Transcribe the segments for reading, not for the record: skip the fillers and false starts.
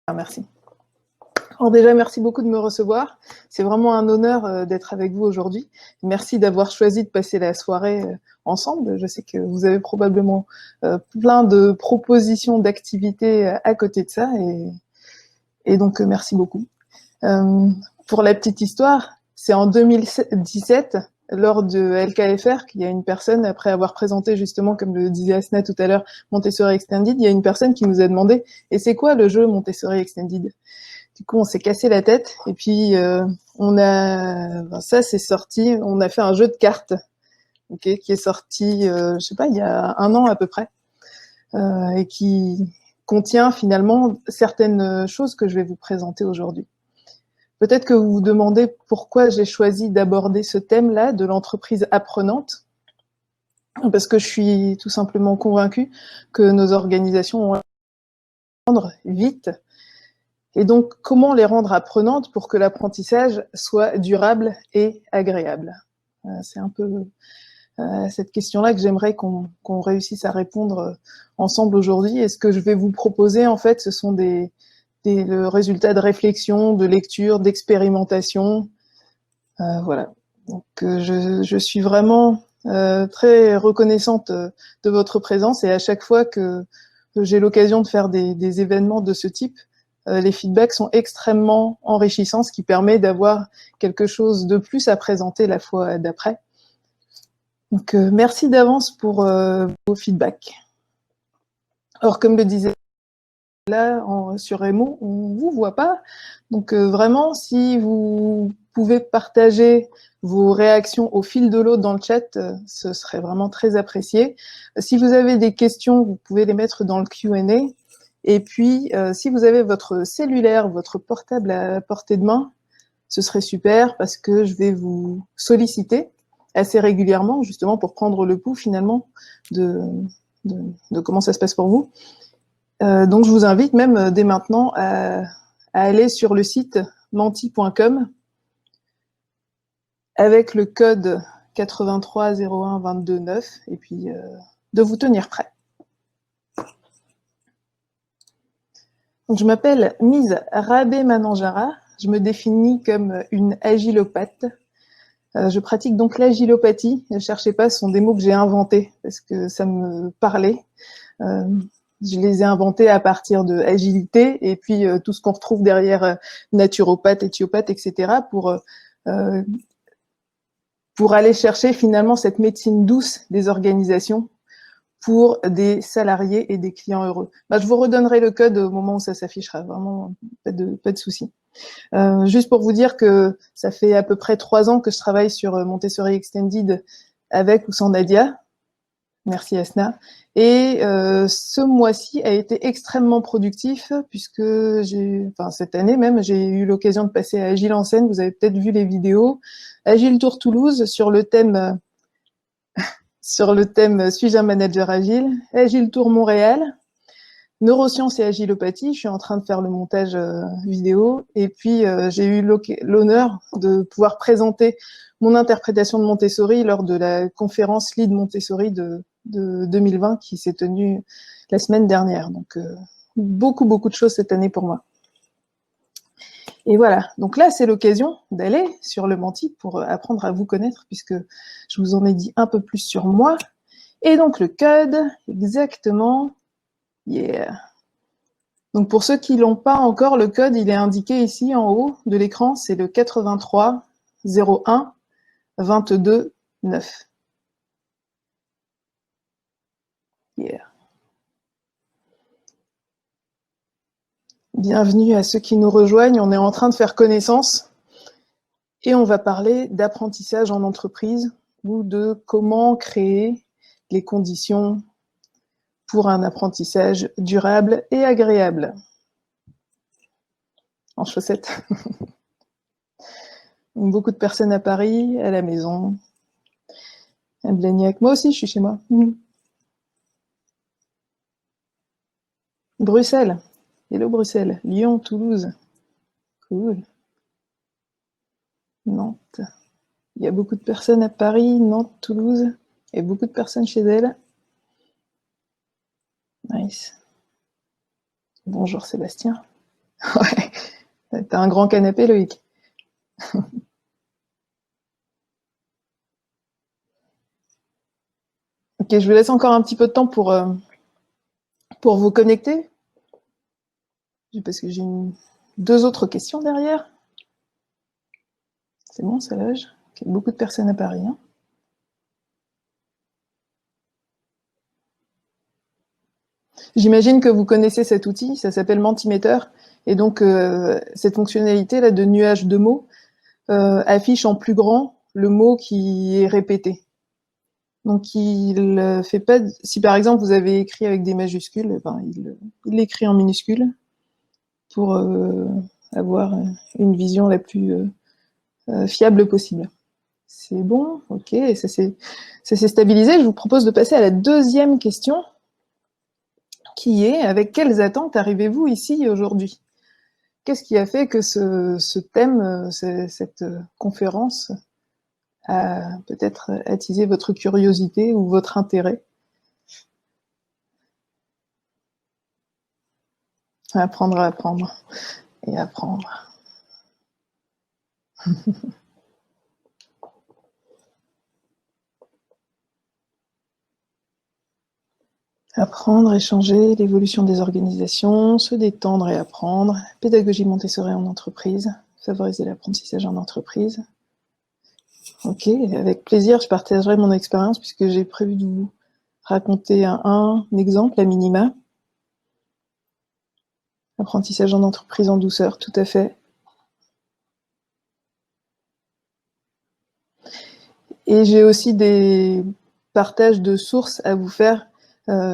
Ah, merci. Alors déjà, merci beaucoup de me recevoir. C'est vraiment un honneur d'être avec vous aujourd'hui. Merci d'avoir choisi de passer la soirée ensemble. Je sais que vous avez probablement plein de propositions d'activités à côté de ça. Et donc, merci beaucoup. Pour la petite histoire, c'est en 2017, lors de LKFR, qu'il y a une personne, après avoir présenté justement, comme le disait Asna tout à l'heure, Montessori Extended, il y a une personne qui nous a demandé « Et c'est quoi le jeu Montessori Extended ?» Du coup, on s'est cassé la tête et puis ça c'est sorti. On a fait un jeu de cartes, qui est sorti, je sais pas, il y a 1 an à peu près, et qui contient finalement certaines choses que je vais vous présenter aujourd'hui. Peut-être que vous vous demandez pourquoi j'ai choisi d'aborder ce thème-là de l'entreprise apprenante, parce que je suis tout simplement convaincue que nos organisations vont apprendre vite. Et donc, comment les rendre apprenantes pour que l'apprentissage soit durable et agréable? C'est un peu cette question-là que j'aimerais qu'on réussisse à répondre ensemble aujourd'hui. Et ce que je vais vous proposer, en fait, ce sont le résultat de réflexion, de lecture, d'expérimentation. Voilà. Donc, je suis vraiment très reconnaissante de votre présence. Et à chaque fois que j'ai l'occasion de faire des événements de ce type, les feedbacks sont extrêmement enrichissants, ce qui permet d'avoir quelque chose de plus à présenter la fois d'après. Donc, merci d'avance pour vos feedbacks. Alors, comme le disait là sur Emo, on ne vous voit pas. Donc, vraiment, si vous pouvez partager vos réactions au fil de l'eau dans le chat, ce serait vraiment très apprécié. Si vous avez des questions, vous pouvez les mettre dans le Q&A. Et puis, si vous avez votre cellulaire, votre portable à portée de main, ce serait super parce que je vais vous solliciter assez régulièrement, justement pour prendre le pouls finalement de comment ça se passe pour vous. Donc, je vous invite même dès maintenant à aller sur le site menti.com avec le code 83 01 22 9 et puis de vous tenir prêt. Je m'appelle Mise Rabé Mananjara, je me définis comme une agilopathe. Je pratique donc l'agilopathie, ne cherchez pas, ce sont des mots que j'ai inventés parce que ça me parlait. Je les ai inventés à partir de agilité et puis tout ce qu'on retrouve derrière naturopathe, éthiopathe, etc. pour aller chercher finalement cette médecine douce des organisations pour des salariés et des clients heureux. Je vous redonnerai le code au moment où ça s'affichera, vraiment pas de souci. Juste pour vous dire que ça fait à peu près 3 ans que je travaille sur Montessori Extended avec ou sans Nadia. Merci Asna. Et ce mois-ci a été extrêmement productif puisque cette année même, j'ai eu l'occasion de passer à Agile en scène. Vous avez peut-être vu les vidéos. Agile Tour Toulouse sur le thème Suis-je un manager agile? Agile Tour Montréal, neurosciences et agilopathie. Je suis en train de faire le montage vidéo. Et puis, j'ai eu l'honneur de pouvoir présenter mon interprétation de Montessori lors de la conférence Lead Montessori de 2020 qui s'est tenue la semaine dernière. Donc, beaucoup de choses cette année pour moi. Et voilà, donc là, c'est l'occasion d'aller sur le Menti pour apprendre à vous connaître, puisque je vous en ai dit un peu plus sur moi. Et donc, le code, exactement, yeah. Donc, pour ceux qui ne l'ont pas encore, le code, il est indiqué ici en haut de l'écran, c'est le 83 01 22 9. Yeah. Bienvenue à ceux qui nous rejoignent, on est en train de faire connaissance et on va parler d'apprentissage en entreprise ou de comment créer les conditions pour un apprentissage durable et agréable. En chaussettes. Beaucoup de personnes à Paris, à la maison, à Blagnac. Moi aussi, je suis chez moi. Bruxelles. Hello Bruxelles. Lyon, Toulouse. Cool. Nantes. Il y a beaucoup de personnes à Paris, Nantes, Toulouse. Et beaucoup de personnes chez elles. Nice. Bonjour Sébastien. Ouais, t'as un grand canapé, Loïc. Ok, je vous laisse encore un petit peu de temps pour vous connecter, parce que j'ai deux autres questions derrière. C'est bon, ça loge. Okay, beaucoup de personnes à Paris. Hein. J'imagine que vous connaissez cet outil, ça s'appelle Mentimeter. Et donc, cette fonctionnalité-là de nuage de mots affiche en plus grand le mot qui est répété. Donc, il fait pas. Si par exemple vous avez écrit avec des majuscules, ben, il l'écrit en minuscule pour avoir une vision la plus fiable possible. C'est bon, ok, ça s'est stabilisé. Je vous propose de passer à la deuxième question, qui est avec quelles attentes arrivez-vous ici aujourd'hui? Qu'est-ce qui a fait que ce thème, cette conférence a peut-être attisé votre curiosité ou votre intérêt? Apprendre à apprendre et apprendre. Apprendre, échanger, l'évolution des organisations, se détendre et apprendre, pédagogie Montessori en entreprise, favoriser l'apprentissage en entreprise. Ok, avec plaisir, je partagerai mon expérience puisque j'ai prévu de vous raconter un exemple à minima. Apprentissage en entreprise en douceur, tout à fait. Et j'ai aussi des partages de sources à vous faire.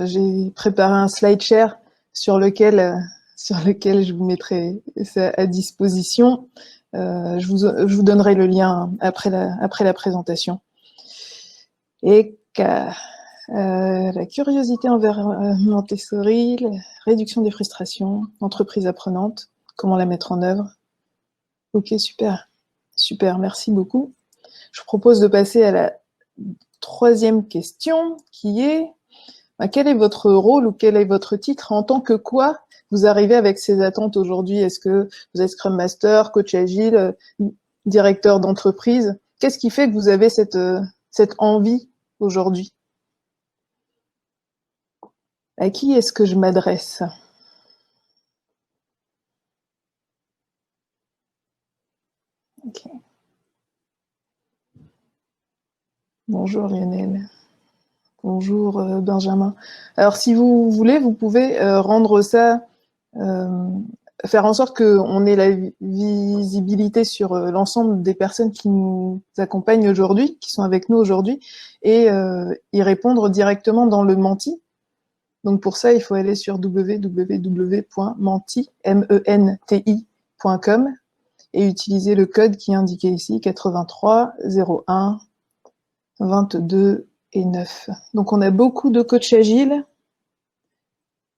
J'ai préparé un slide share sur lequel je vous mettrai ça à disposition. Je vous donnerai le lien après la présentation. Et la curiosité envers Montessori, la réduction des frustrations, entreprise apprenante, comment la mettre en œuvre. Ok, super. Super, merci beaucoup. Je vous propose de passer à la troisième question qui est quel est votre rôle ou quel est votre titre en tant que quoi vous arrivez avec ces attentes aujourd'hui? Est-ce que vous êtes Scrum Master, coach agile, directeur d'entreprise? Qu'est-ce qui fait que vous avez cette envie aujourd'hui? À qui est-ce que je m'adresse? Okay. Bonjour Lionel. Bonjour Benjamin. Alors si vous voulez, vous pouvez rendre ça, faire en sorte qu'on ait la visibilité sur l'ensemble des personnes qui nous accompagnent aujourd'hui, qui sont avec nous aujourd'hui, et y répondre directement dans le Menti. Donc pour ça, il faut aller sur www.menti.com et utiliser le code qui est indiqué ici, 83 01 22 et 9. Donc on a beaucoup de coachs agiles,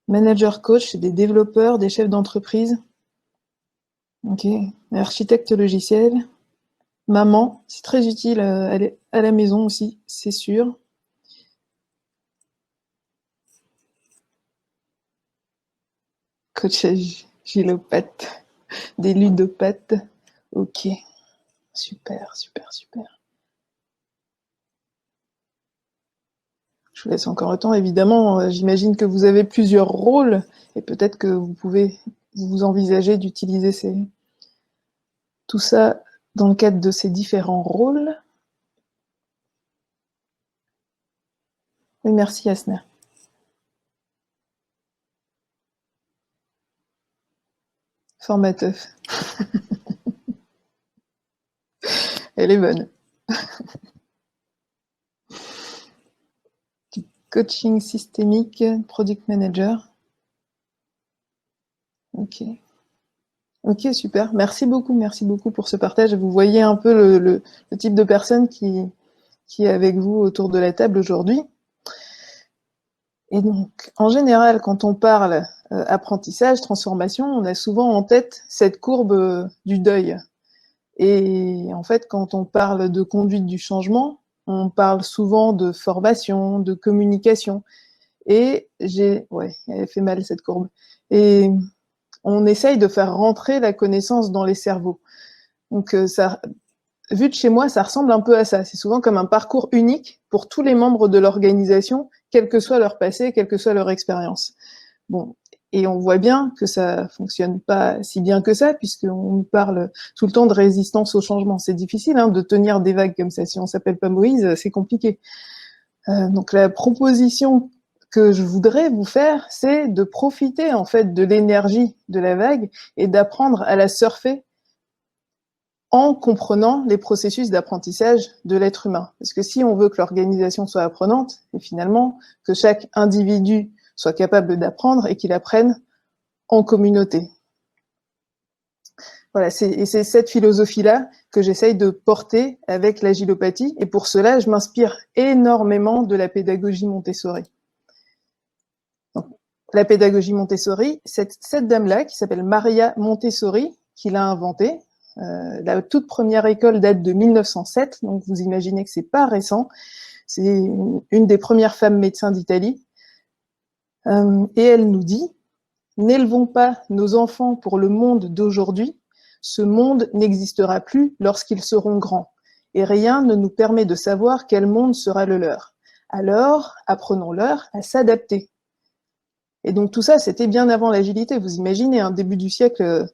managers coach, des développeurs, des chefs d'entreprise, ok, architecte logiciel, maman, c'est très utile à la maison aussi, c'est sûr. Coach agilopathe, des ludopathes, ok, super, super, super. Je vous laisse encore le temps, évidemment, j'imagine que vous avez plusieurs rôles et peut-être que vous pouvez vous envisager d'utiliser tout ça dans le cadre de ces différents rôles. Oui, merci Asna. Formateuf. Elle est bonne. Du coaching systémique, product manager. Ok. Ok, super. Merci beaucoup pour ce partage. Vous voyez un peu le type de personne qui est avec vous autour de la table aujourd'hui. Et donc, en général, quand on parle apprentissage, transformation, on a souvent en tête cette courbe du deuil. Et en fait, quand on parle de conduite du changement, on parle souvent de formation, de communication. Et ouais, elle fait mal cette courbe. Et on essaye de faire rentrer la connaissance dans les cerveaux. Donc, ça, vu de chez moi, ça ressemble un peu à ça. C'est souvent comme un parcours unique pour tous les membres de l'organisation, quel que soit leur passé, quelle que soit leur expérience. Bon, et on voit bien que ça fonctionne pas si bien que ça, puisqu'on nous parle tout le temps de résistance au changement. C'est difficile de tenir des vagues comme ça. Si on s'appelle pas Moïse, c'est compliqué. Donc la proposition que je voudrais vous faire, c'est de profiter en fait de l'énergie de la vague et d'apprendre à la surfer en comprenant les processus d'apprentissage de l'être humain. Parce que si on veut que l'organisation soit apprenante, et finalement que chaque individu soit capable d'apprendre et qu'il apprenne en communauté. Voilà, c'est cette philosophie-là que j'essaye de porter avec l'agilopathie, et pour cela, je m'inspire énormément de la pédagogie Montessori. Donc, la pédagogie Montessori, cette dame-là, qui s'appelle Maria Montessori, qui l'a inventée. La toute première école date de 1907, donc vous imaginez que c'est pas récent. C'est une des premières femmes médecins d'Italie. Et elle nous dit: n'élevons pas nos enfants pour le monde d'aujourd'hui, ce monde n'existera plus lorsqu'ils seront grands, et rien ne nous permet de savoir quel monde sera le leur. Alors, apprenons-leur à s'adapter. Et donc tout ça, c'était bien avant l'agilité. Vous imaginez, début du siècle.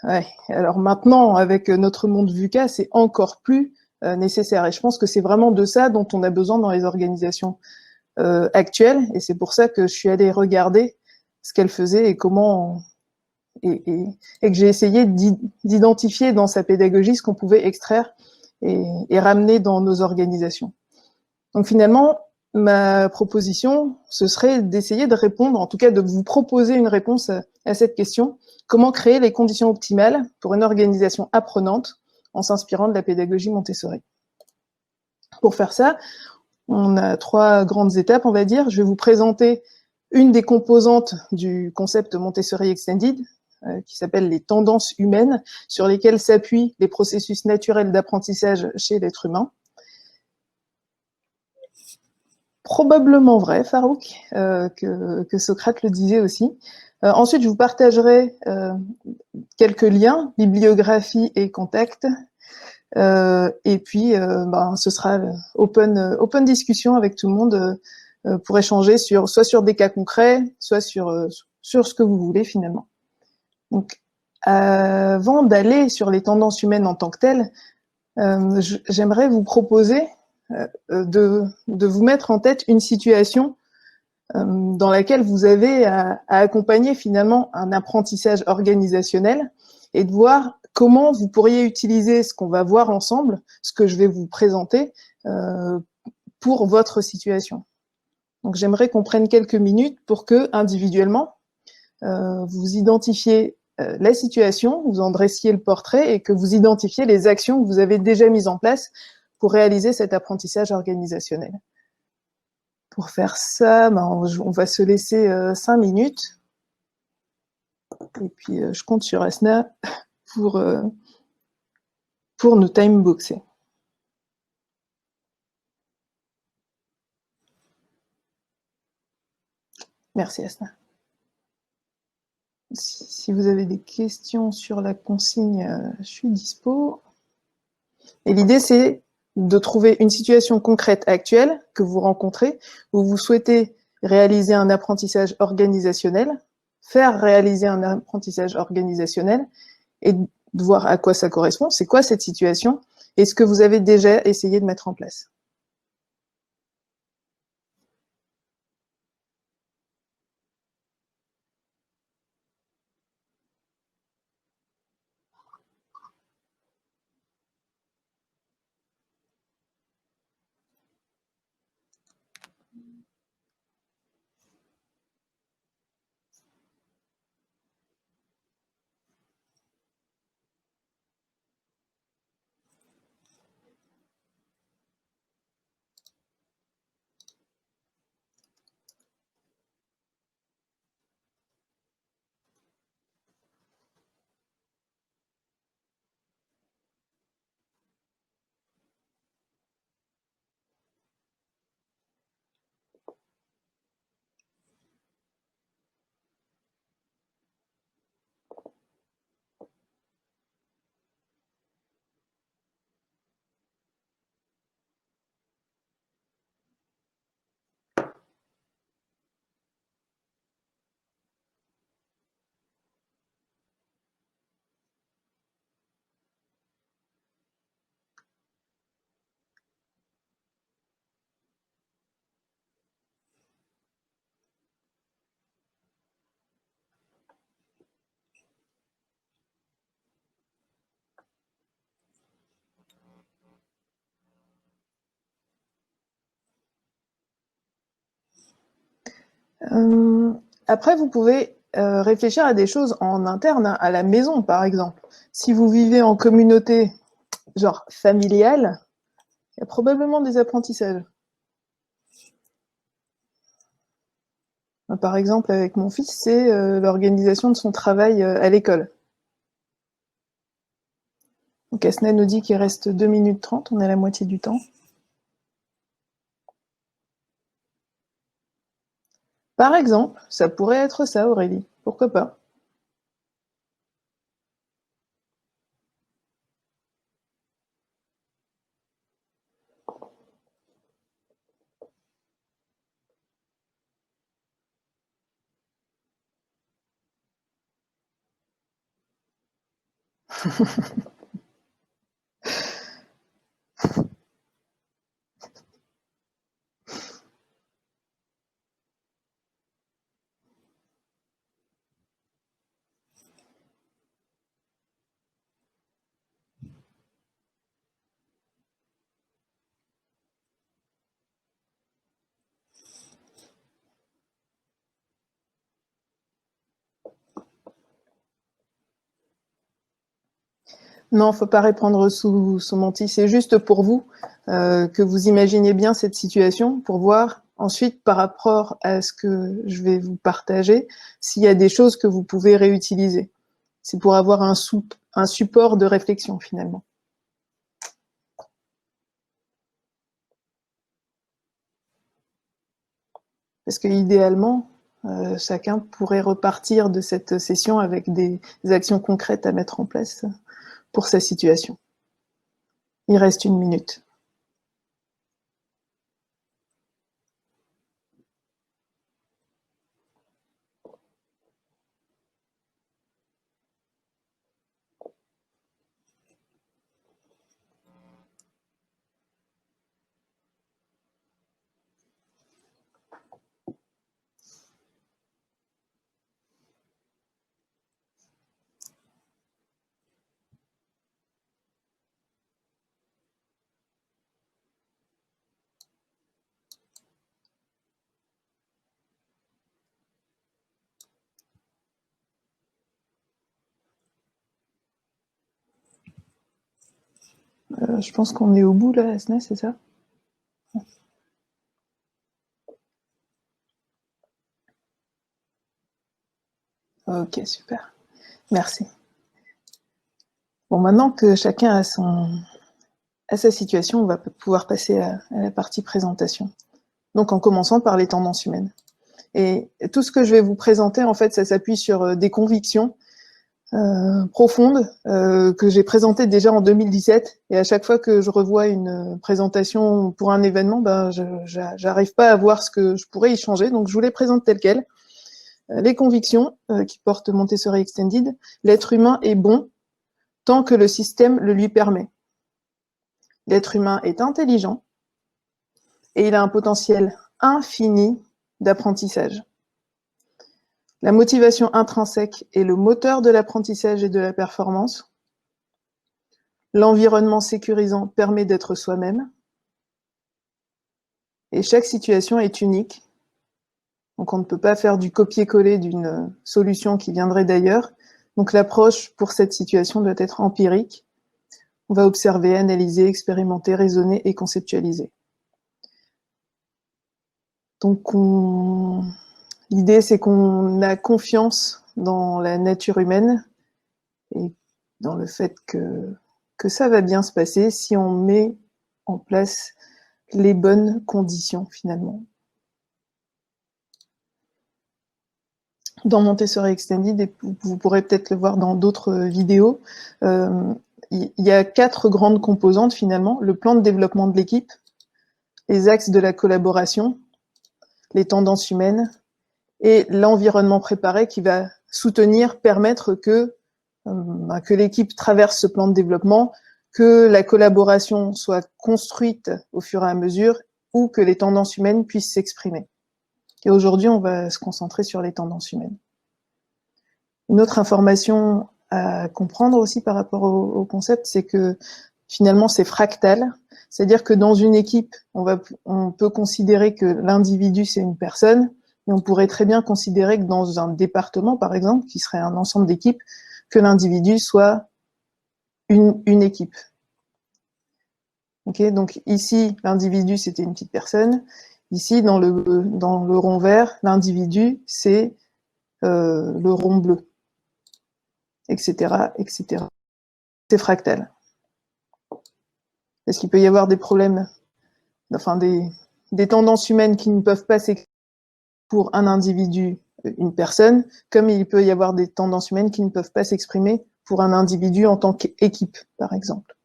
Ouais. Alors maintenant, avec notre monde VUCA, c'est encore plus nécessaire. Et je pense que c'est vraiment de ça dont on a besoin dans les organisations actuelles. Et c'est pour ça que je suis allée regarder ce qu'elle faisait et comment, et que j'ai essayé d'identifier dans sa pédagogie ce qu'on pouvait extraire et ramener dans nos organisations. Donc finalement, ma proposition, ce serait d'essayer de répondre, en tout cas de vous proposer une réponse à cette question: comment créer les conditions optimales pour une organisation apprenante en s'inspirant de la pédagogie Montessori. Pour faire ça, on a 3 grandes étapes, on va dire. Je vais vous présenter une des composantes du concept Montessori Extended, qui s'appelle les tendances humaines, sur lesquelles s'appuient les processus naturels d'apprentissage chez l'être humain. Probablement vrai, Farouk, que Socrate le disait aussi. Ensuite, je vous partagerai quelques liens, bibliographie et contacts. Et puis, ce sera open discussion avec tout le monde pour échanger soit sur des cas concrets, soit sur ce que vous voulez finalement. Donc, avant d'aller sur les tendances humaines en tant que telles, j'aimerais vous proposer de vous mettre en tête une situation dans laquelle vous avez à accompagner finalement un apprentissage organisationnel et de voir comment vous pourriez utiliser ce qu'on va voir ensemble, ce que je vais vous présenter, pour votre situation. Donc j'aimerais qu'on prenne quelques minutes pour que, individuellement, vous identifiez la situation, vous en dressiez le portrait et que vous identifiez les actions que vous avez déjà mises en place pour réaliser cet apprentissage organisationnel. Pour faire ça, on va se laisser 5 minutes. Et puis, je compte sur Asna pour nous timeboxer. Merci Asna. Si vous avez des questions sur la consigne, je suis dispo. Et l'idée, c'est de trouver une situation concrète actuelle que vous rencontrez, où vous souhaitez réaliser un apprentissage organisationnel, faire réaliser un apprentissage organisationnel, et de voir à quoi ça correspond, c'est quoi cette situation, et ce que vous avez déjà essayé de mettre en place. Après, vous pouvez réfléchir à des choses en interne, hein, à la maison, par exemple. Si vous vivez en communauté, genre familiale, il y a probablement des apprentissages. Par exemple, avec mon fils, c'est l'organisation de son travail à l'école. Donc Asna nous dit qu'il reste 2 minutes 30, on est à la moitié du temps. Par exemple, ça pourrait être ça, Aurélie. Pourquoi pas? Non, faut pas répondre sous menti. C'est juste pour vous que vous imaginez bien cette situation pour voir ensuite par rapport à ce que je vais vous partager s'il y a des choses que vous pouvez réutiliser. C'est pour avoir un support de réflexion finalement. Parce que idéalement, chacun pourrait repartir de cette session avec des actions concrètes à mettre en place pour sa situation. Il reste 1 minute. Je pense qu'on est au bout là, Asna, c'est ça? Ok, super. Merci. Bon, maintenant que chacun a sa situation, on va pouvoir passer à la partie présentation. Donc, en commençant par les tendances humaines. Et tout ce que je vais vous présenter, en fait, ça s'appuie sur des convictions profondes que j'ai présentées déjà en 2017. Et à chaque fois que je revois une présentation pour un événement, ben, j'arrive pas à voir ce que je pourrais y changer. Donc, je vous les présente telles quelles. Les convictions qui portent Montessori Extended. L'être humain est bon tant que le système le lui permet. L'être humain est intelligent et il a un potentiel infini d'apprentissage. La motivation intrinsèque est le moteur de l'apprentissage et de la performance. L'environnement sécurisant permet d'être soi-même. Et chaque situation est unique. Donc on ne peut pas faire du copier-coller d'une solution qui viendrait d'ailleurs. Donc l'approche pour cette situation doit être empirique. On va observer, analyser, expérimenter, raisonner et conceptualiser. Donc l'idée, c'est qu'on a confiance dans la nature humaine et dans le fait que ça va bien se passer si on met en place les bonnes conditions finalement. Dans Montessori Extended, et vous pourrez peut-être le voir dans d'autres vidéos, il y a 4 grandes composantes finalement: le plan de développement de l'équipe, les axes de la collaboration, les tendances humaines et l'environnement préparé qui va soutenir, permettre que l'équipe traverse ce plan de développement, que la collaboration soit construite au fur et à mesure ou que les tendances humaines puissent s'exprimer. Et aujourd'hui, on va se concentrer sur les tendances humaines. Une autre information à comprendre aussi par rapport au concept, c'est que finalement, c'est fractal. C'est-à-dire que dans une équipe, on peut considérer que l'individu, c'est une personne, Et on pourrait très bien considérer que dans un département, par exemple, qui serait un ensemble d'équipes, que l'individu soit une équipe. Okay, donc ici, l'individu, c'était une petite personne. Ici, dans le rond vert, l'individu, c'est le rond bleu, etc., etc. C'est fractal. Est-ce qu'il peut y avoir des problèmes, enfin des tendances humaines qui ne peuvent pas s'exprimer pour un individu, une personne, comme il peut y avoir des tendances humaines qui ne peuvent pas s'exprimer pour un individu en tant qu'équipe, par exemple.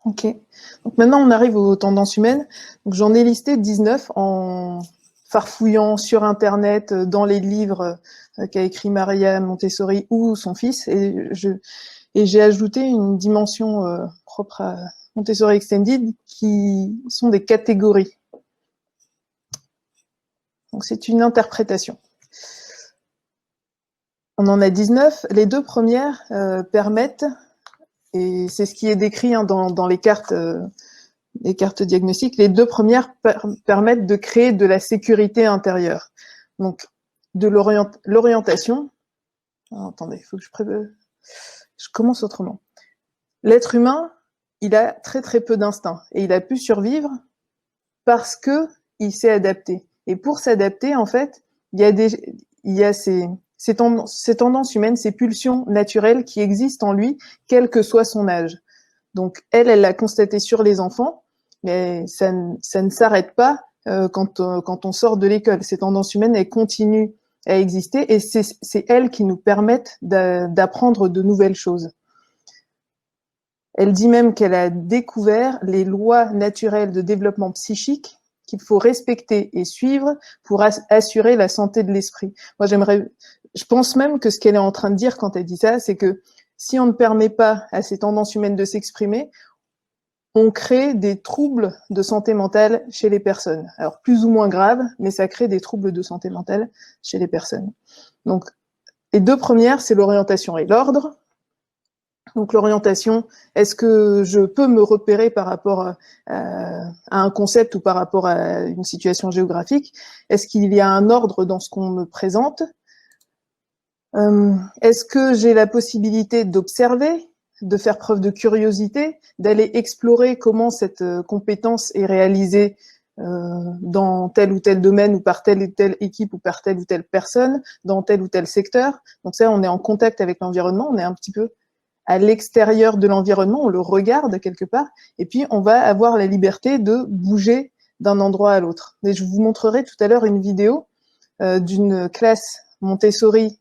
Ok. Donc maintenant, on arrive aux tendances humaines. Donc j'en ai listé 19 en farfouillant sur Internet, dans les livres qu'a écrit Maria Montessori ou son fils, et j'ai ajouté une dimension propre à Montessori Extended qui sont des catégories. Donc c'est une interprétation. On en a 19. Les deux premières permettent, et c'est ce qui est décrit dans les cartes diagnostiques, les deux premières permettent de créer de la sécurité intérieure. Donc, de l'orientation. Attendez, il faut que je commence autrement. L'être humain, il a très très peu d'instinct et il a pu survivre parce que il s'est adapté. Et pour s'adapter, en fait, il y a ces tendances humaines, ces pulsions naturelles qui existent en lui, quel que soit son âge. Donc, elle l'a constaté sur les enfants, mais ça ne s'arrête pas quand on sort de l'école. Ces tendances humaines, elles continuent à exister et c'est elles qui nous permettent d'apprendre de nouvelles choses. Elle dit même qu'elle a découvert les lois naturelles de développement psychique qu'il faut respecter et suivre pour assurer la santé de l'esprit. Moi, je pense même que ce qu'elle est en train de dire quand elle dit ça, c'est que si on ne permet pas à ces tendances humaines de s'exprimer, on crée des troubles de santé mentale chez les personnes. Alors, plus ou moins graves, mais ça crée des troubles de santé mentale chez les personnes. Donc, les deux premières, c'est l'orientation et l'ordre. Donc, l'orientation, est-ce que je peux me repérer par rapport à un concept ou par rapport à une situation géographique? Est-ce qu'il y a un ordre dans ce qu'on me présente? Est-ce que j'ai la possibilité d'observer, de faire preuve de curiosité, d'aller explorer comment cette compétence est réalisée dans tel ou tel domaine ou par telle ou telle équipe ou par telle ou telle personne, dans tel ou tel secteur? Donc ça, on est en contact avec l'environnement, on est un petit peu à l'extérieur de l'environnement, on le regarde quelque part, et puis on va avoir la liberté de bouger d'un endroit à l'autre. Et je vous montrerai tout à l'heure une vidéo d'une classe Montessori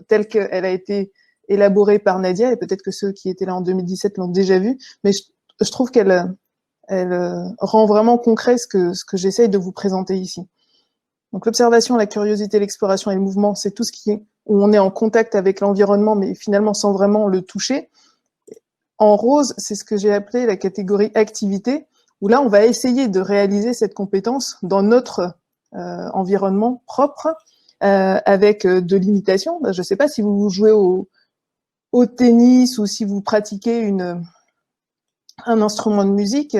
telle qu'elle a été élaborée par Nadia, et peut-être que ceux qui étaient là en 2017 l'ont déjà vue, mais je trouve qu'elle rend vraiment concret ce que j'essaye de vous présenter ici. Donc l'observation, la curiosité, l'exploration et le mouvement, c'est tout ce qui est où on est en contact avec l'environnement, mais finalement sans vraiment le toucher. En rose, c'est ce que j'ai appelé la catégorie activité, où là, on va essayer de réaliser cette compétence dans notre environnement propre, avec de l'imitation. Je ne sais pas si vous jouez au tennis ou si vous pratiquez un instrument de musique,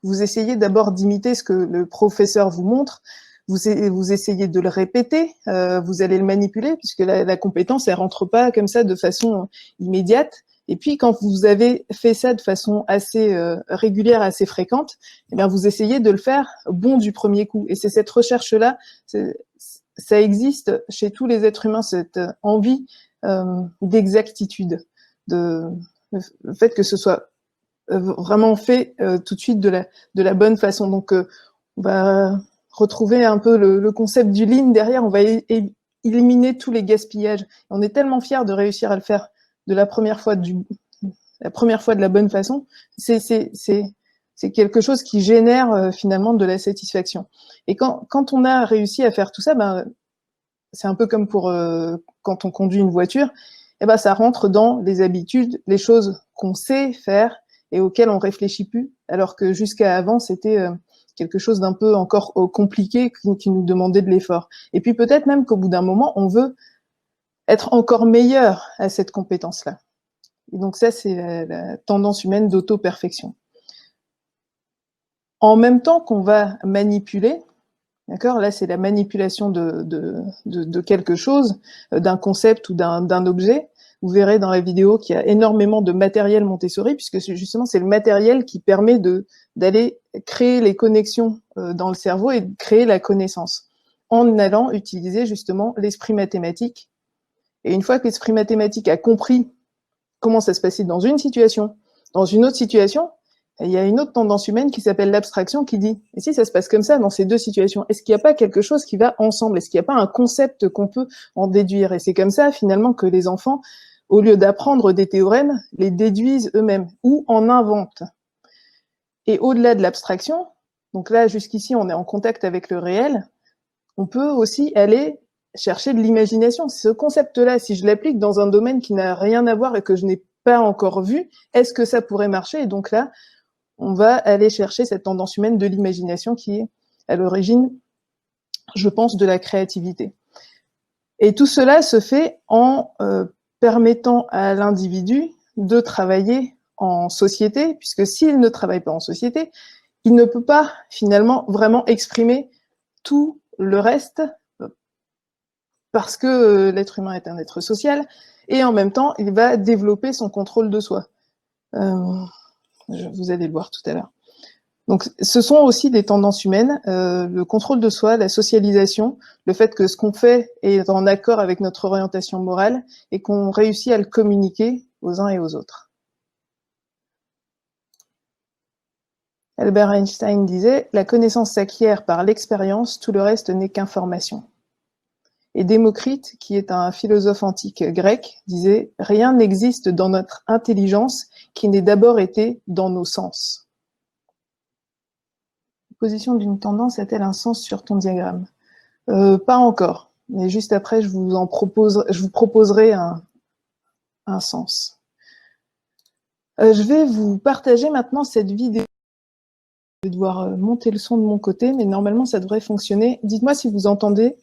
vous essayez d'abord d'imiter ce que le professeur vous montre, vous essayez de le répéter, vous allez le manipuler, puisque la compétence, elle rentre pas comme ça de façon immédiate. Et puis, quand vous avez fait ça de façon assez régulière, assez fréquente, eh bien, vous essayez de le faire bon du premier coup. Et c'est cette recherche-là, ça existe chez tous les êtres humains, cette envie d'exactitude, le fait que ce soit vraiment fait tout de suite de la bonne façon. Donc, on va retrouver un peu le concept du lean derrière, on va éliminer tous les gaspillages. On est tellement fiers de réussir à le faire de la première fois de la bonne façon. C'est quelque chose qui génère finalement de la satisfaction. Et quand on a réussi à faire tout ça, ben, c'est un peu comme pour quand on conduit une voiture, et ben, ça rentre dans les habitudes, les choses qu'on sait faire et auxquelles on réfléchit plus, alors que jusqu'à avant, c'était quelque chose d'un peu encore compliqué qui nous demandait de l'effort. Et puis peut-être même qu'au bout d'un moment, on veut être encore meilleur à cette compétence-là. Et donc ça, c'est la tendance humaine d'auto-perfection. En même temps qu'on va manipuler, d'accord, là c'est la manipulation de quelque chose, d'un concept ou d'un objet. Vous verrez dans la vidéo qu'il y a énormément de matériel Montessori, puisque justement c'est le matériel qui permet d'aller créer les connexions dans le cerveau et de créer la connaissance, en allant utiliser justement l'esprit mathématique. Et une fois que l'esprit mathématique a compris comment ça se passait dans une situation, dans une autre situation, il y a une autre tendance humaine qui s'appelle l'abstraction qui dit « Et si ça se passe comme ça dans ces deux situations, est-ce qu'il n'y a pas quelque chose qui va ensemble? Est-ce qu'il n'y a pas un concept qu'on peut en déduire ?» Et c'est comme ça, finalement, que les enfants, au lieu d'apprendre des théorèmes, les déduisent eux-mêmes ou en inventent. Et au-delà de l'abstraction, donc là, jusqu'ici, on est en contact avec le réel, on peut aussi aller chercher de l'imagination. Ce concept-là, si je l'applique dans un domaine qui n'a rien à voir et que je n'ai pas encore vu, est-ce que ça pourrait marcher? Et donc là, on va aller chercher cette tendance humaine de l'imagination qui est à l'origine, je pense, de la créativité. Et tout cela se fait en permettant à l'individu de travailler en société, puisque s'il ne travaille pas en société, il ne peut pas finalement vraiment exprimer tout le reste, parce que l'être humain est un être social, et en même temps, il va développer son contrôle de soi. Vous allez le voir tout à l'heure. Donc, ce sont aussi des tendances humaines, le contrôle de soi, la socialisation, le fait que ce qu'on fait est en accord avec notre orientation morale et qu'on réussit à le communiquer aux uns et aux autres. Albert Einstein disait « La connaissance s'acquiert par l'expérience, tout le reste n'est qu'information ». Et Démocrite, qui est un philosophe antique grec, disait « Rien n'existe dans notre intelligence qui n'ait d'abord été dans nos sens ». La position d'une tendance a-t-elle un sens sur ton diagramme? Pas encore, mais juste après, je vous proposerai un sens. Je vais vous partager maintenant cette vidéo. Je vais devoir monter le son de mon côté, mais normalement, ça devrait fonctionner. Dites-moi si vous entendez.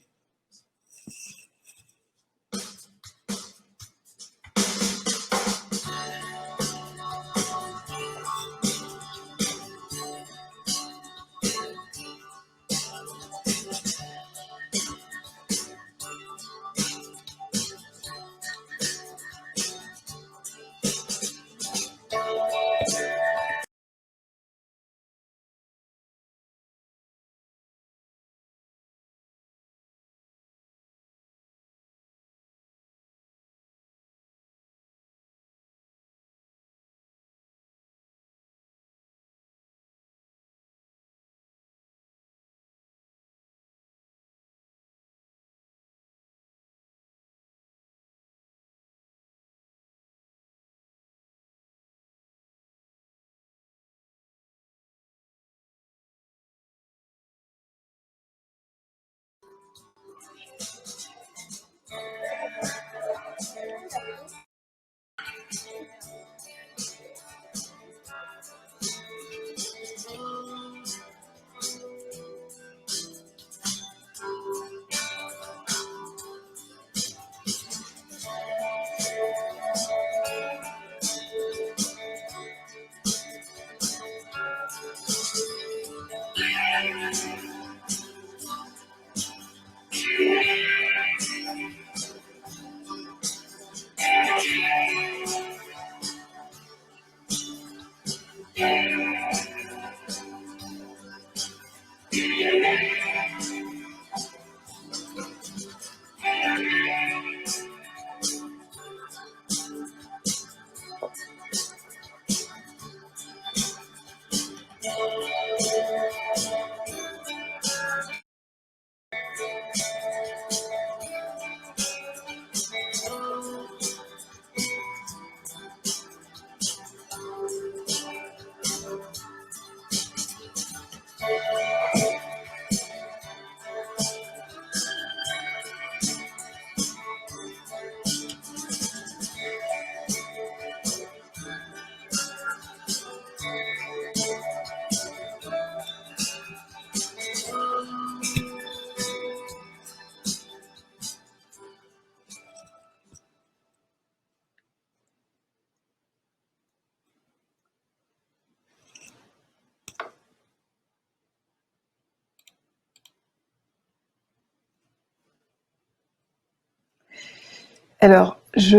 Alors, c'est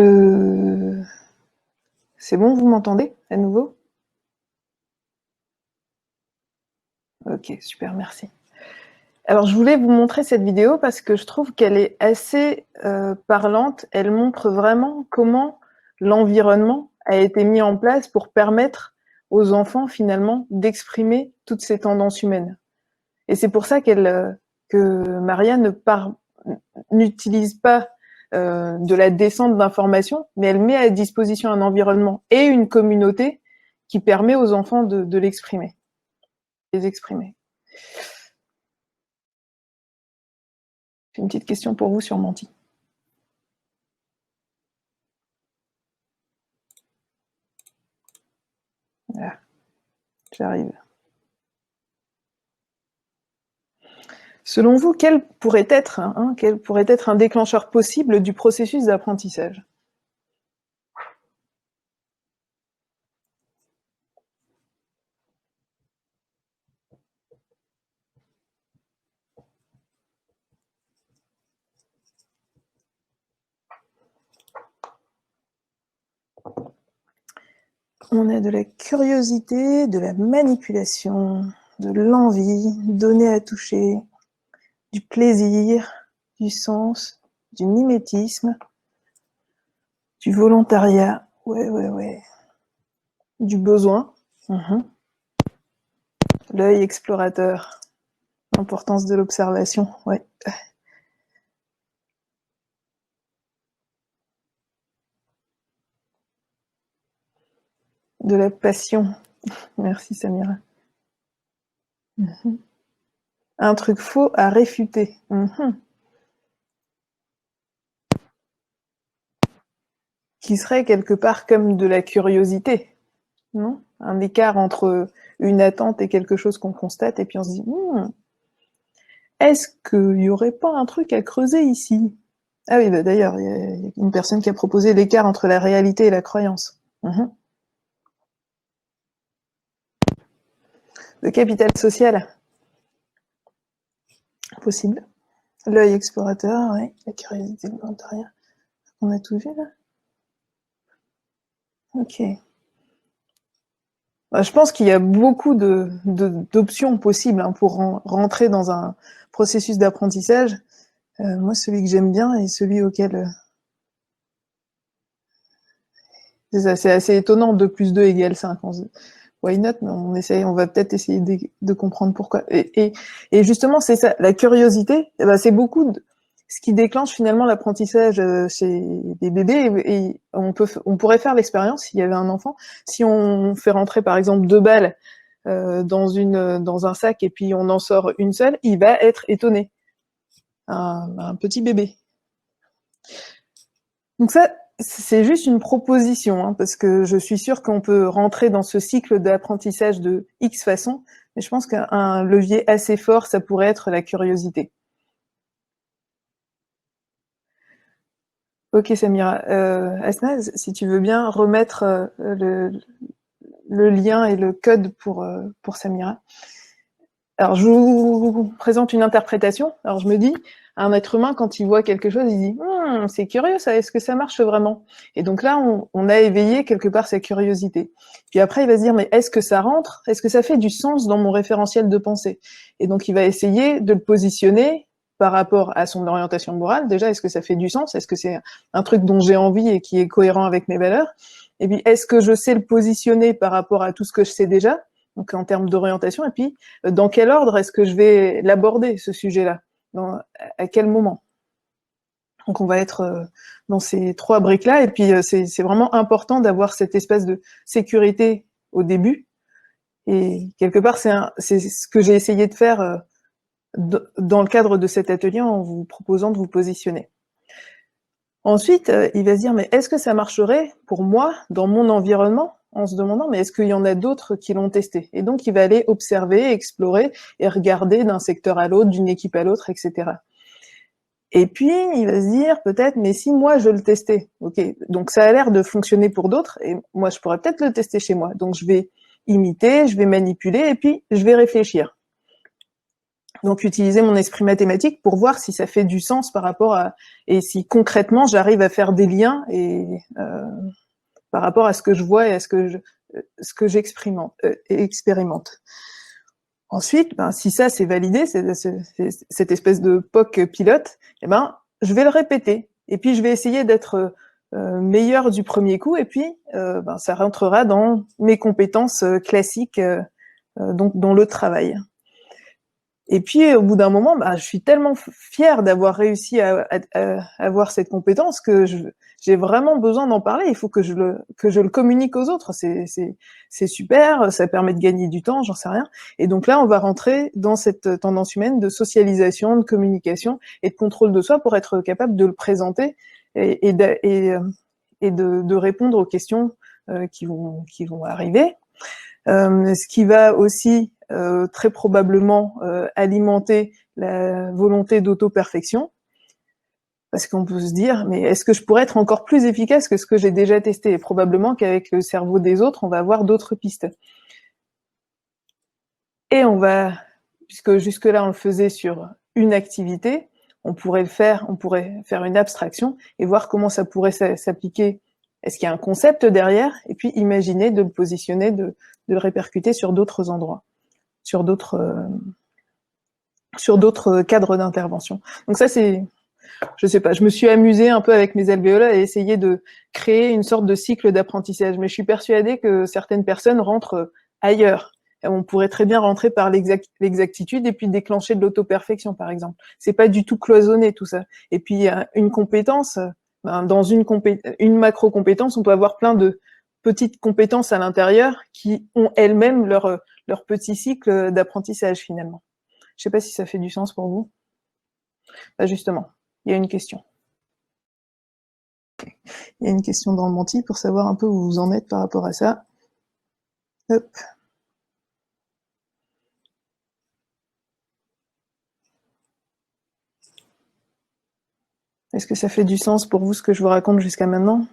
bon, vous m'entendez à nouveau? Ok, super, merci. Alors, je voulais vous montrer cette vidéo parce que je trouve qu'elle est assez parlante. Elle montre vraiment comment l'environnement a été mis en place pour permettre aux enfants, finalement, d'exprimer toutes ces tendances humaines. Et c'est pour ça que Maria n'utilise pas de la descente d'informations, mais elle met à disposition un environnement et une communauté qui permet aux enfants de l'exprimer, les exprimer. J'ai une petite question pour vous sur Menti. Voilà, j'arrive. Selon vous, quel pourrait être un déclencheur possible du processus d'apprentissage? On a de la curiosité, de la manipulation, de l'envie, donner à toucher, du plaisir, du sens, du mimétisme, du volontariat, ouais, du besoin, l'œil explorateur, l'importance de l'observation, ouais. De la passion, merci Samira. Un truc faux à réfuter. Qui serait quelque part comme de la curiosité, non? Un écart entre une attente et quelque chose qu'on constate, et puis on se dit est-ce qu'il n'y aurait pas un truc à creuser ici? Ah oui, bah d'ailleurs, il y a une personne qui a proposé l'écart entre la réalité et la croyance. Le capital social, possible. L'œil explorateur, ouais. La curiosité, le volontariat. On a tout vu là? Ok. Je pense qu'il y a beaucoup d'options possibles pour rentrer dans un processus d'apprentissage. Moi, celui que j'aime bien et celui auquel... c'est assez étonnant, 2 plus 2 égale 5. Why not? Mais on va peut-être essayer de comprendre pourquoi. Et justement, c'est ça, la curiosité, c'est beaucoup ce qui déclenche finalement l'apprentissage chez des bébés. Et on pourrait faire l'expérience, s'il y avait un enfant, si on fait rentrer par exemple 2 balles dans un sac et puis on en sort une seule, il va être étonné. Un petit bébé. Donc ça, c'est juste une proposition, parce que je suis sûre qu'on peut rentrer dans ce cycle d'apprentissage de X façon, mais je pense qu'un levier assez fort, ça pourrait être la curiosité. Ok Samira, Asnaz, si tu veux bien remettre le lien et le code pour Samira. Alors je vous présente une interprétation. Alors je me dis, un être humain, quand il voit quelque chose, il dit « c'est curieux ça, est-ce que ça marche vraiment ?» Et donc là, on a éveillé quelque part sa curiosité. Puis après, il va se dire « mais est-ce que ça rentre? Est-ce que ça fait du sens dans mon référentiel de pensée ?» Et donc il va essayer de le positionner par rapport à son orientation morale. Déjà, est-ce que ça fait du sens? Est-ce que c'est un truc dont j'ai envie et qui est cohérent avec mes valeurs? Et puis, est-ce que je sais le positionner par rapport à tout ce que je sais déjà? Donc en termes d'orientation, et puis dans quel ordre est-ce que je vais l'aborder, ce sujet-là? À quel moment? Donc on va être dans ces 3 briques-là, et puis c'est vraiment important d'avoir cette espèce de sécurité au début, et quelque part c'est ce que j'ai essayé de faire dans le cadre de cet atelier en vous proposant de vous positionner. Ensuite, il va se dire, mais est-ce que ça marcherait pour moi, dans mon environnement, en se demandant, mais est-ce qu'il y en a d'autres qui l'ont testé? Et donc, il va aller observer, explorer et regarder d'un secteur à l'autre, d'une équipe à l'autre, etc. Et puis, il va se dire, peut-être, mais si moi, je le testais, ok, donc ça a l'air de fonctionner pour d'autres, et moi, je pourrais peut-être le tester chez moi. Donc, je vais imiter, je vais manipuler, et puis, je vais réfléchir. Donc, utiliser mon esprit mathématique pour voir si ça fait du sens par rapport à... et si concrètement, j'arrive à faire des liens et par rapport à ce que je vois et à ce que j'expérimente. Ensuite, si ça c'est validé, cette espèce de POC pilote, je vais le répéter. Et puis je vais essayer d'être meilleur du premier coup, et puis ça rentrera dans mes compétences classiques, donc dans le travail. Et puis au bout d'un moment, je suis tellement fière d'avoir réussi à avoir cette compétence que j'ai vraiment besoin d'en parler. Il faut que je le communique aux autres. C'est super, ça permet de gagner du temps, j'en sais rien. Et donc là, on va rentrer dans cette tendance humaine de socialisation, de communication et de contrôle de soi pour être capable de le présenter et de répondre aux questions qui vont arriver. Ce qui va aussi très probablement alimenter la volonté d'auto-perfection, parce qu'on peut se dire, mais est-ce que je pourrais être encore plus efficace que ce que j'ai déjà testé? Et probablement qu'avec le cerveau des autres, on va avoir d'autres pistes. Et puisque jusque-là on le faisait sur une activité, on pourrait faire une abstraction et voir comment ça pourrait s'appliquer. Est-ce qu'il y a un concept derrière? Et puis imaginer de le positionner, de le répercuter sur d'autres endroits, sur d'autres cadres d'intervention. Donc ça, je sais pas, je me suis amusée un peu avec mes alvéoles à essayer de créer une sorte de cycle d'apprentissage, mais je suis persuadée que certaines personnes rentrent ailleurs. On pourrait très bien rentrer par l'exactitude et puis déclencher de l'auto-perfection, par exemple. C'est pas du tout cloisonné, tout ça. Et puis, une compétence, dans une macro-compétence, on peut avoir plein de petites compétences à l'intérieur qui ont elles-mêmes leur petit cycle d'apprentissage, finalement. Je sais pas si ça fait du sens pour vous. Justement, il y a une question. Il y a une question dans le menti pour savoir un peu où vous en êtes par rapport à ça. Hop. Est-ce que ça fait du sens pour vous ce que je vous raconte jusqu'à maintenant?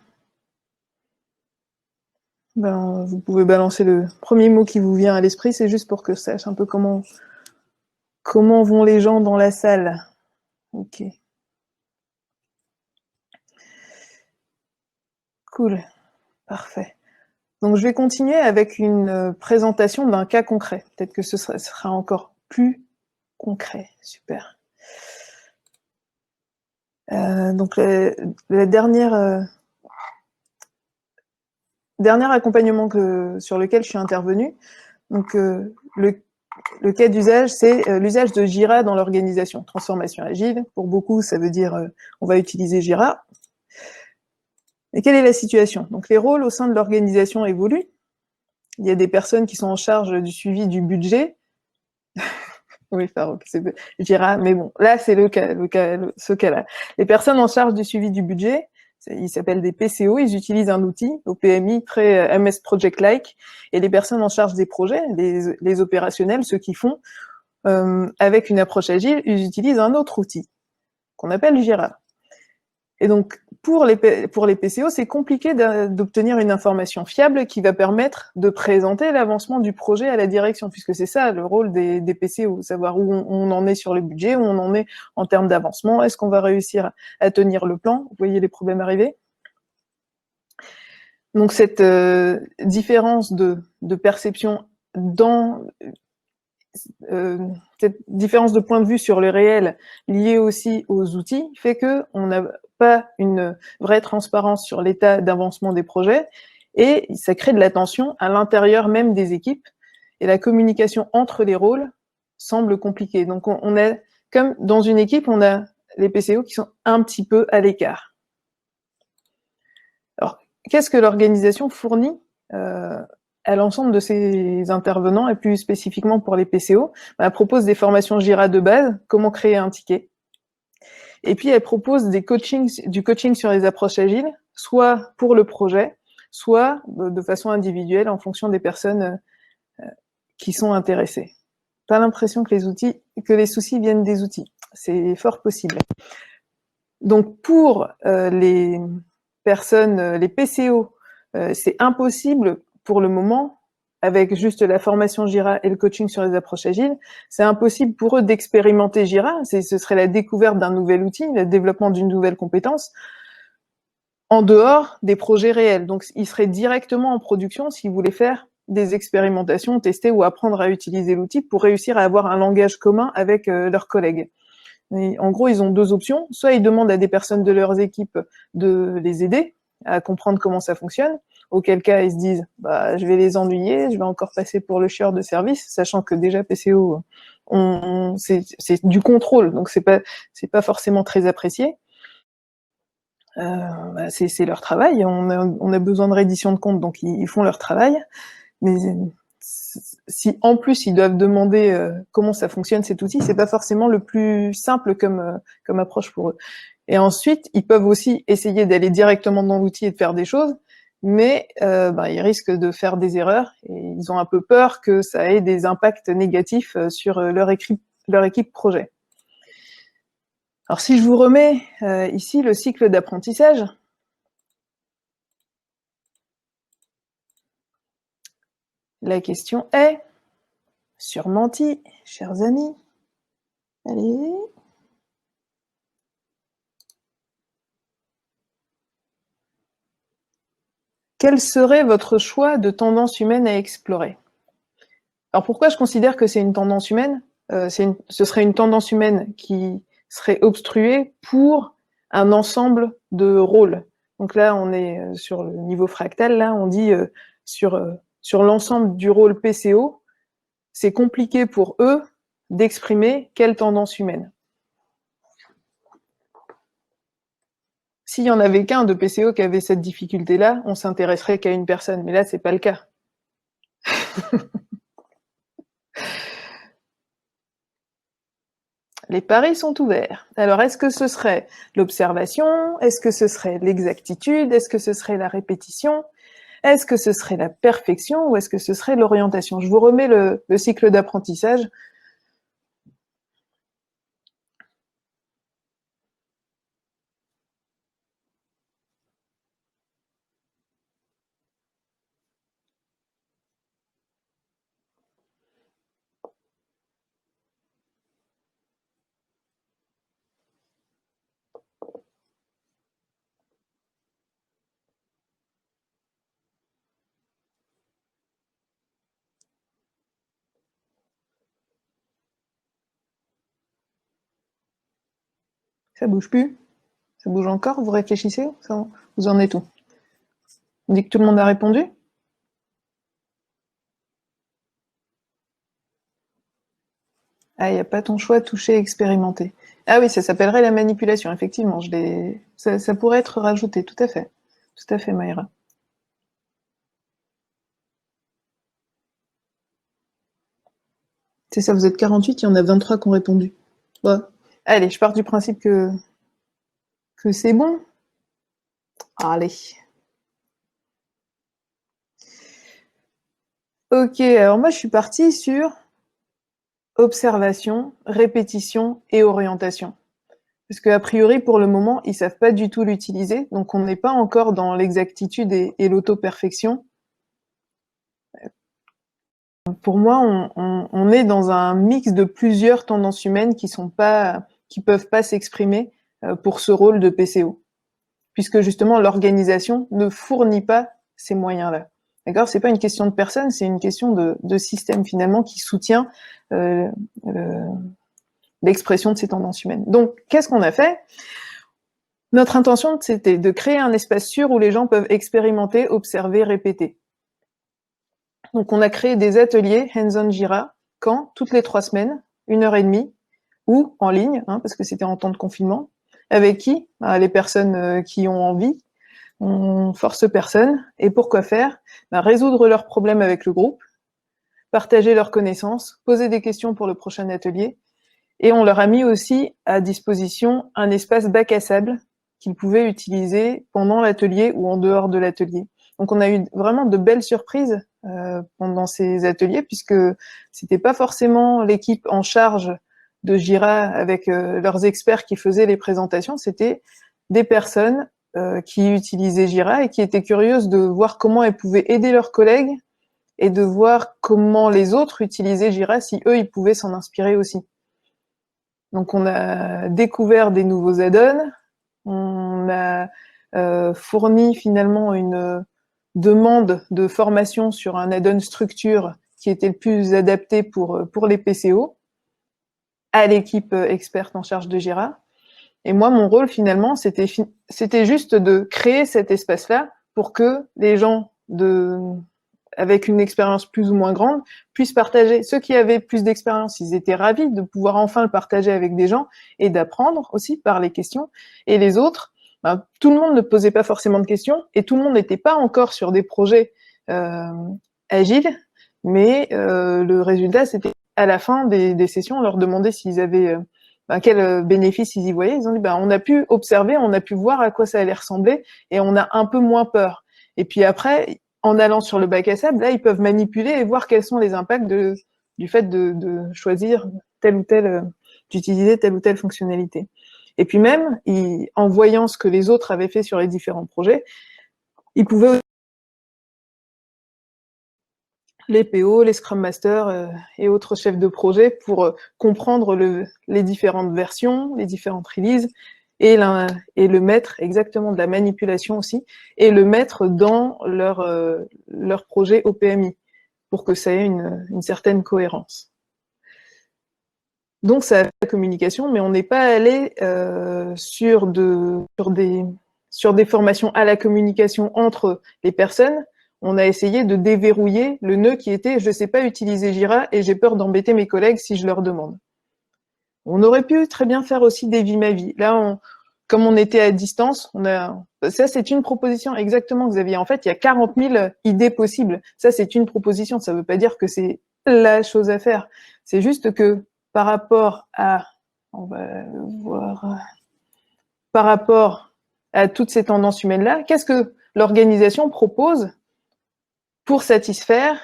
Vous pouvez balancer le premier mot qui vous vient à l'esprit, c'est juste pour que je sache un peu comment vont les gens dans la salle. Ok. Cool. Parfait. Donc, je vais continuer avec une présentation d'un cas concret. Peut-être que ce sera encore plus concret. Super. Donc, la dernière... dernier accompagnement sur lequel je suis intervenue, donc le cas d'usage, c'est l'usage de Jira dans l'organisation. Transformation agile, pour beaucoup, ça veut dire on va utiliser Jira. Et quelle est la situation? Donc les rôles au sein de l'organisation évoluent. Il y a des personnes qui sont en charge du suivi du budget. Oui, Farouk, c'est Jira, mais bon, là c'est ce cas-là. Les personnes en charge du suivi du budget, ils s'appellent des PCO, ils utilisent un outil au PMI très MS Project-like, et les personnes en charge des projets, les opérationnels, ceux qui font avec une approche agile, ils utilisent un autre outil qu'on appelle Jira. Et donc, pour les PCO, c'est compliqué d'obtenir une information fiable qui va permettre de présenter l'avancement du projet à la direction, puisque c'est ça le rôle des PCO, savoir où on en est sur le budget, où on en est en termes d'avancement, est-ce qu'on va réussir à tenir le plan? Vous voyez les problèmes arriver? Donc cette différence de perception cette différence de point de vue sur le réel liée aussi aux outils fait qu'on n'a pas une vraie transparence sur l'état d'avancement des projets et ça crée de la tension à l'intérieur même des équipes et la communication entre les rôles semble compliquée. Donc on a, comme dans une équipe, on a les PCO qui sont un petit peu à l'écart. Alors, qu'est-ce que l'organisation fournit à l'ensemble de ces intervenants, et plus spécifiquement pour les PCO? Elle propose des formations Jira de base, comment créer un ticket. Et puis, elle propose du coaching sur les approches agiles, soit pour le projet, soit de façon individuelle en fonction des personnes qui sont intéressées. Pas l'impression que les soucis viennent des outils. C'est fort possible. Donc, pour les personnes, les PCO, c'est impossible pour le moment avec juste la formation Jira et le coaching sur les approches agiles, c'est impossible pour eux d'expérimenter Jira. Ce serait la découverte d'un nouvel outil, le développement d'une nouvelle compétence, en dehors des projets réels. Donc, ils seraient directement en production s'ils voulaient faire des expérimentations, tester ou apprendre à utiliser l'outil pour réussir à avoir un langage commun avec leurs collègues. Et en gros, ils ont deux options. Soit ils demandent à des personnes de leurs équipes de les aider à comprendre comment ça fonctionne, auquel cas ils se disent bah, je vais les ennuyer, je vais encore passer pour le chieur de service, sachant que déjà PCO, c'est du contrôle, donc c'est pas forcément très apprécié. Bah, c'est leur travail, on a besoin de reddition de compte, donc ils font leur travail. Mais si en plus ils doivent demander comment ça fonctionne cet outil, c'est pas forcément le plus simple comme approche pour eux. Et ensuite, ils peuvent aussi essayer d'aller directement dans l'outil et de faire des choses, mais bah, ils risquent de faire des erreurs et ils ont un peu peur que ça ait des impacts négatifs sur leur équipe projet. Alors si je vous remets ici le cycle d'apprentissage, la question est, sur Menti, chers amis, allez. Quel serait votre choix de tendance humaine à explorer? Alors pourquoi je considère que c'est une tendance humaine? Ce serait une tendance humaine qui serait obstruée pour un ensemble de rôles. Donc là, on est sur le niveau fractal, là, on dit sur l'ensemble du rôle PCO, c'est compliqué pour eux d'exprimer quelle tendance humaine. S'il y en avait qu'un de PCO qui avait cette difficulté-là, on s'intéresserait qu'à une personne, mais là, c'est pas le cas. Les paris sont ouverts. Alors, est-ce que ce serait l'observation? Est-ce que ce serait l'exactitude? Est-ce que ce serait la répétition? Est-ce que ce serait la perfection? Ou est-ce que ce serait l'orientation? Je vous remets le cycle d'apprentissage. Ça bouge plus? Ça bouge encore? Vous réfléchissez? Vous en êtes où? On dit que tout le monde a répondu? Ah, il n'y a pas ton choix, toucher, expérimenter. Ah oui, ça s'appellerait la manipulation, effectivement. Ça pourrait être rajouté, tout à fait. Tout à fait, Maïra. C'est ça, vous êtes 48, il y en a 23 qui ont répondu. Ouais. Allez, je pars du principe que c'est bon. Allez. Ok, alors moi je suis partie sur observation, répétition et orientation. Parce qu'a priori, pour le moment, ils savent pas du tout l'utiliser, donc on n'est pas encore dans l'exactitude et l'auto-perfection. Pour moi, on est dans un mix de plusieurs tendances humaines qui peuvent pas s'exprimer pour ce rôle de PCO, puisque justement l'organisation ne fournit pas ces moyens-là. D'accord? C'est pas une question de personne, c'est une question de système finalement qui soutient l'expression de ces tendances humaines. Donc, qu'est-ce qu'on a fait? Notre intention, c'était de créer un espace sûr où les gens peuvent expérimenter, observer, répéter. Donc, on a créé des ateliers hands-on Jira, toutes les 3 semaines, 1h30, ou en ligne, parce que c'était en temps de confinement. Avec qui? Les personnes qui ont envie. On force personne. Et pourquoi faire? Résoudre leurs problèmes avec le groupe, partager leurs connaissances, poser des questions pour le prochain atelier. Et on leur a mis aussi à disposition un espace bac à sable qu'ils pouvaient utiliser pendant l'atelier ou en dehors de l'atelier. Donc on a eu vraiment de belles surprises pendant ces ateliers, puisque c'était pas forcément l'équipe en charge de Jira avec leurs experts qui faisaient les présentations, c'était des personnes qui utilisaient Jira et qui étaient curieuses de voir comment elles pouvaient aider leurs collègues et de voir comment les autres utilisaient Jira, si eux, ils pouvaient s'en inspirer aussi. Donc, on a découvert des nouveaux add-ons, on a fourni finalement une demande de formation sur un add-on structure qui était le plus adapté pour les PCO, à l'équipe experte en charge de Jira. Et moi, mon rôle, finalement, c'était juste de créer cet espace-là pour que les gens avec une expérience plus ou moins grande puissent partager. Ceux qui avaient plus d'expérience, ils étaient ravis de pouvoir enfin le partager avec des gens et d'apprendre aussi par les questions. Et les autres, tout le monde ne posait pas forcément de questions et tout le monde n'était pas encore sur des projets agiles, mais le résultat, c'était à la fin des sessions, on leur demandait s'ils avaient quels bénéfices ils y voyaient. Ils ont dit, on a pu observer, on a pu voir à quoi ça allait ressembler et on a un peu moins peur. Et puis après, en allant sur le bac à sable, là, ils peuvent manipuler et voir quels sont les impacts du fait de choisir telle ou telle, d'utiliser telle ou telle fonctionnalité. Et puis même, en voyant ce que les autres avaient fait sur les différents projets, ils pouvaient les PO, les Scrum Masters et autres chefs de projet pour comprendre les différentes versions, les différentes releases, et le mettre exactement de la manipulation aussi, et le mettre dans leur projet au PMI, pour que ça ait une certaine cohérence. Donc ça a fait la communication, mais on n'est pas allé sur des formations à la communication entre les personnes. On a essayé de déverrouiller le nœud qui était « je ne sais pas utiliser Jira et j'ai peur d'embêter mes collègues si je leur demande ». On aurait pu très bien faire aussi des vies ma vie. Là, comme on était à distance, ça c'est une proposition exactement, Xavier. En fait, il y a 40 000 idées possibles. Ça c'est une proposition, ça ne veut pas dire que c'est la chose à faire. C'est juste que par rapport à, on va voir, par rapport à toutes ces tendances humaines-là, qu'est-ce que l'organisation propose pour satisfaire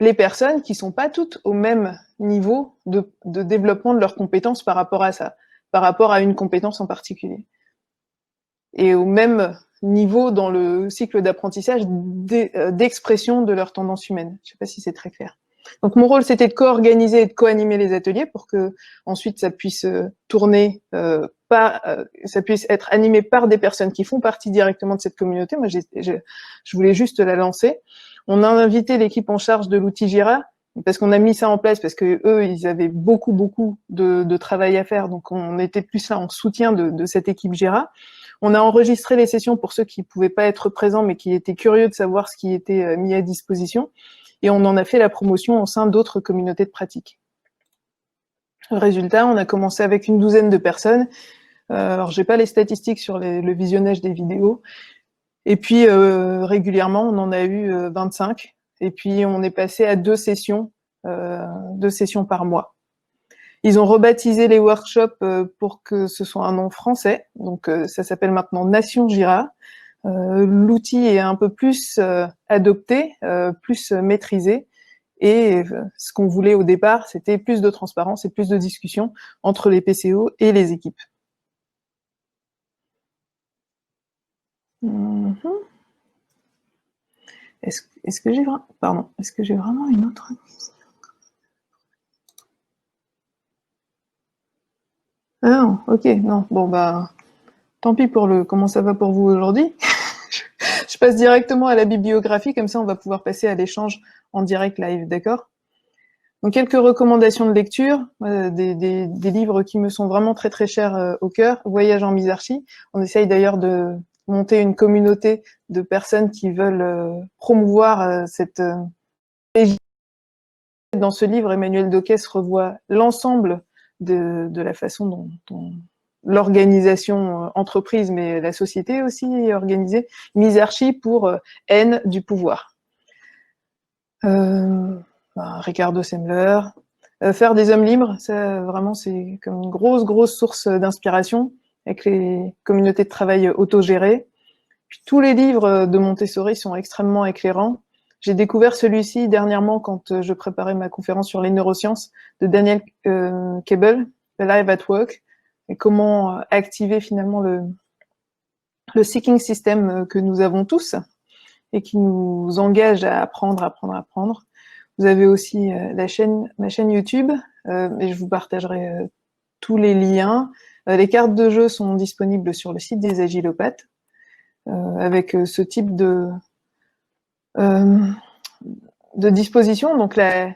les personnes qui sont pas toutes au même niveau de développement de leurs compétences par rapport à ça, par rapport à une compétence en particulier. Et au même niveau dans le cycle d'apprentissage d'expression de leurs tendances humaines. Je ne sais pas si c'est très clair. Donc mon rôle, c'était de co-organiser et de co-animer les ateliers pour que ensuite ça puisse tourner, ça puisse être animé par des personnes qui font partie directement de cette communauté. Moi, je voulais juste la lancer. On a invité l'équipe en charge de l'outil Jira, parce qu'on a mis ça en place, parce que eux, ils avaient beaucoup de travail à faire, donc on était plus là en soutien de cette équipe Jira. On a enregistré les sessions pour ceux qui ne pouvaient pas être présents, mais qui étaient curieux de savoir ce qui était mis à disposition. Et on en a fait la promotion au sein d'autres communautés de pratique. Résultat, on a commencé avec une douzaine de personnes. Alors, j'ai pas les statistiques sur le visionnage des vidéos. Et puis, régulièrement, on en a eu 25. Et puis, on est passé à 2 sessions par mois. Ils ont rebaptisé les workshops pour que ce soit un nom français. Donc, ça s'appelle maintenant Nation Jira. L'outil est un peu plus adopté, plus maîtrisé. Et ce qu'on voulait au départ, c'était plus de transparence et plus de discussion entre les PCO et les équipes. Est-ce que j'ai vraiment une autre? Ah non, ok, non, bon tant pis pour comment ça va pour vous aujourd'hui. Je passe directement à la bibliographie, comme ça on va pouvoir passer à l'échange en direct live, d'accord? Donc quelques recommandations de lecture, des livres qui me sont vraiment très chers au cœur. Voyage en Misarchie. On essaye d'ailleurs de monter une communauté de personnes qui veulent promouvoir cette dans ce livre, Emmanuel Dockès revoit l'ensemble de la façon dont l'organisation entreprise, mais la société aussi est organisée. Misarchie pour haine du pouvoir. Ricardo Semler. Faire des hommes libres, ça vraiment c'est comme une grosse source d'inspiration avec les communautés de travail autogérées. Puis, tous les livres de Montessori sont extrêmement éclairants. J'ai découvert celui-ci dernièrement quand je préparais ma conférence sur les neurosciences de Daniel Kebel, Live at Work, et comment activer finalement le seeking system que nous avons tous. et qui nous engage à apprendre. Vous avez aussi ma chaîne YouTube, et je vous partagerai tous les liens. Les cartes de jeu sont disponibles sur le site des Agilopathes, avec ce type de disposition. Donc la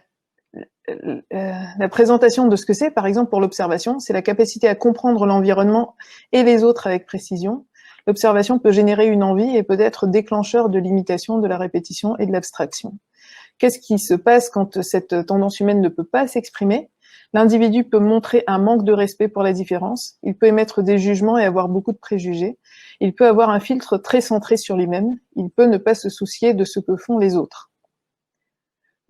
présentation de ce que c'est, par exemple pour l'observation, c'est la capacité à comprendre l'environnement et les autres avec précision. L'observation peut générer une envie et peut être déclencheur de l'imitation, de la répétition et de l'abstraction. Qu'est-ce qui se passe quand cette tendance humaine ne peut pas s'exprimer? L'individu peut montrer un manque de respect pour la différence, il peut émettre des jugements et avoir beaucoup de préjugés, il peut avoir un filtre très centré sur lui-même, il peut ne pas se soucier de ce que font les autres.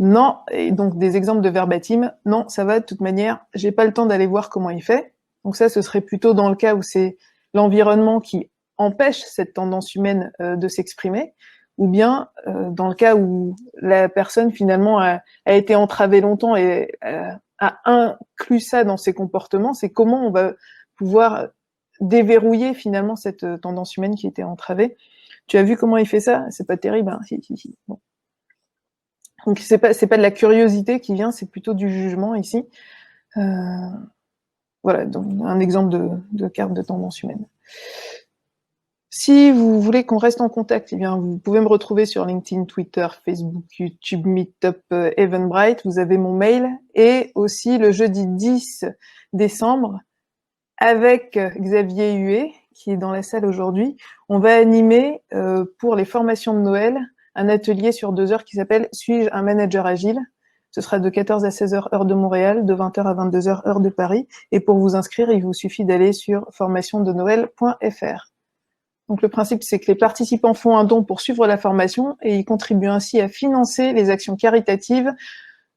Non, et donc des exemples de verbatim, non, ça va de toute manière, j'ai pas le temps d'aller voir comment il fait. Donc ça, ce serait plutôt dans le cas où c'est l'environnement qui empêche cette tendance humaine de s'exprimer, ou bien dans le cas où la personne finalement a été entravée longtemps et a inclus ça dans ses comportements, c'est comment on va pouvoir déverrouiller finalement cette tendance humaine qui était entravée. Tu as vu comment il fait ça? C'est pas terrible, hein? Si. Bon. Donc c'est pas de la curiosité qui vient, c'est plutôt du jugement ici. Voilà, donc un exemple de carte de tendance humaine. Si vous voulez qu'on reste en contact, eh bien vous pouvez me retrouver sur LinkedIn, Twitter, Facebook, YouTube, Meetup, Eventbrite. Vous avez mon mail et aussi le jeudi 10 décembre avec Xavier Huet, qui est dans la salle aujourd'hui. On va animer pour les formations de Noël un atelier sur 2 heures qui s'appelle « Suis-je un manager agile ?» Ce sera de 14 à 16 heures heure de Montréal, de 20 heures à 22 heures heure de Paris. Et pour vous inscrire, il vous suffit d'aller sur formationdenoël.fr. Donc le principe, c'est que les participants font un don pour suivre la formation et ils contribuent ainsi à financer les actions caritatives.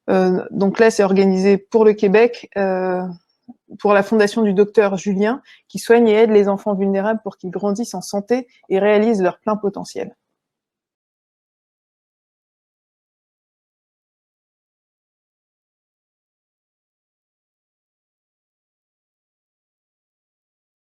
Donc là, c'est organisé pour le Québec, pour la fondation du docteur Julien, qui soigne et aide les enfants vulnérables pour qu'ils grandissent en santé et réalisent leur plein potentiel.